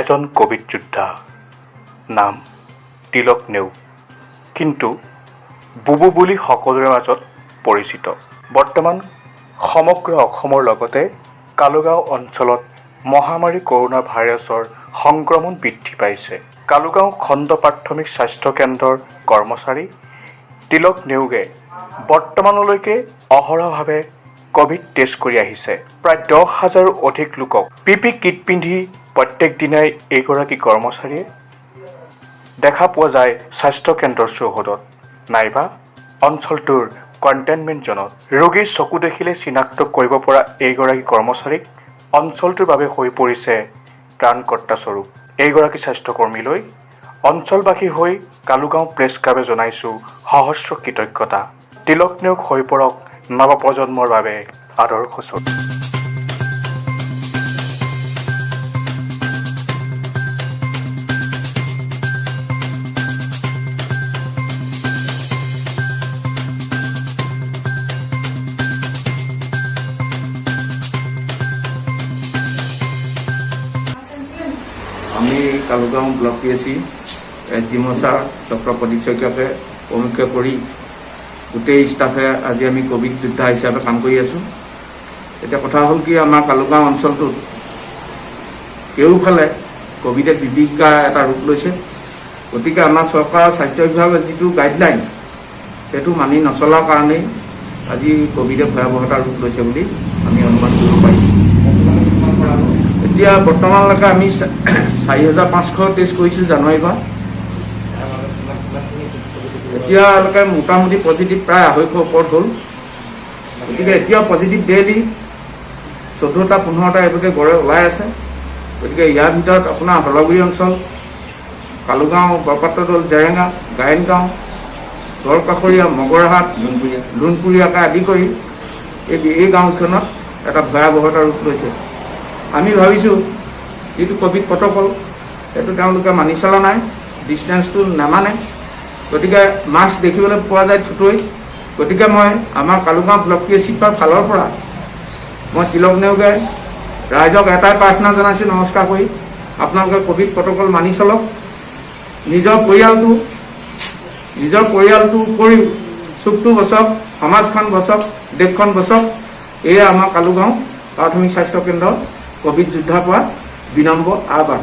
এজন কোভিড যোদ্ধা নাম তিলক নেওগ কিন্তু বুবু বুলি সকলোৰে মাজত পৰিচিত। বৰ্তমান সমগ্ৰ অসমৰ লগতে কালুগাঁও অঞ্চলত মহামাৰী কৰোনা ভাইৰাছৰ সংক্ৰমণ বৃদ্ধি পাইছে। কালুগাঁও খণ্ড প্ৰাথমিক স্বাস্থ্য কেন্দ্ৰৰ কৰ্মচাৰী তিলক নেওগে বৰ্তমানলৈকে অহৰহভাৱে কোভিড টেষ্ট কৰি আহিছে। প্ৰায় 10,000 অধিক লোকক পিপি কিট পিন্ধি প্ৰত্যেক দিনাই এইগৰাকী কৰ্মচাৰীয়ে দেখা পোৱা যায় স্বাস্থ্য কেন্দ্ৰৰ চৌহদত নাইবা অঞ্চলটোৰ কণ্টেইনমেণ্ট জোনত। ৰোগীৰ চকু দেখিলে চিনাক্ত কৰিব পৰা এইগৰাকী কৰ্মচাৰীক অঞ্চলটোৰ বাবে হৈ পৰিছে ত্ৰাণকৰ্তাস্বৰূপ। এইগৰাকী স্বাস্থ্যকৰ্মীলৈ অঞ্চলবাসীৰ হৈ কালুগাঁও প্ৰেছ ক্লাবে জনাইছোঁ সহস্ৰ কৃতজ্ঞতা। তিলক নেওগ হৈ পৰক নৱপ্ৰজন্মৰ বাবে আদৰ্শস্বৰূপ। আমি কালুগাঁও ব্লক PSC জিমচা ডক্টৰ প্ৰদীপ শইকীয়াকে প্ৰমুখ্য কৰি গোটেই ষ্টাফে আজি আমি কোভিড যোদ্ধা হিচাপে কাম কৰি আছোঁ। এতিয়া কথা হ'ল কি, আমাৰ কালুগাঁও অঞ্চলটোত কেউফালে কোভিডে বিভীষিকা এটা ৰূপ লৈছে। গতিকে আমাৰ চৰকাৰৰ স্বাস্থ্য বিভাগৰ যিটো গাইডলাইন সেইটো মানি নচলাৰ কাৰণেই আজি কোভিডে ভয়াৱহতা ৰূপ লৈছে বুলি আমি অনুমান কৰিব পাৰিছোঁ। এতিয়া বৰ্তমানলৈকে আমি 4,500 টেষ্ট কৰিছোঁ জানুৱাৰীৰ পৰা। এতিয়ালৈকে মোটামুটি পজিটিভ প্ৰায় 250 ওপৰত হ'ল। গতিকে এতিয়াও পজিটিভ ডেইলি 14টা 15টা এইভাগে গড়ে ওলাই আছে। গতিকে ইয়াৰ ভিতৰত আপোনাৰ হলগুৰি অঞ্চল, কালুগাঁও, বৰপাত্ৰদৌল, জেৰেঙা, গায়নগাঁও, দৰকাষৰীয়া, মগৰহাট, লুণপুৰীয়াকে আদি কৰি এই গাঁওখনত এটা ভয়াৱহতা ৰূপ লৈছে। আমি ভাবিছোঁ যিটো কোভিড প্ৰট'কল সেইটো তেওঁলোকে মানি চলা নাই, ডিষ্টেঞ্চটো নামানে। গতিকে মাস্ক দেখিবলৈ পোৱা যায় থুতৈ। গতিকে মই আমাৰ কালুগাঁও ব্লক PSC ফালৰ পৰা মই তিলক নেওগে ৰাইজক এটাই প্ৰাৰ্থনা জনাইছোঁ, নমস্কাৰ কৰি আপোনালোকে কোভিড প্ৰট'কল মানি চলক। নিজৰ পৰিয়ালটো উপৰিও চুকটো বচক, সমাজখন বচক, দেশখন বচক। এয়া আমাৰ কালুগাঁও প্ৰাথমিক স্বাস্থ্য কেন্দ্ৰ কোভিড যোদ্ধাৰ পৰা বিনম্ৰ আহ্বান।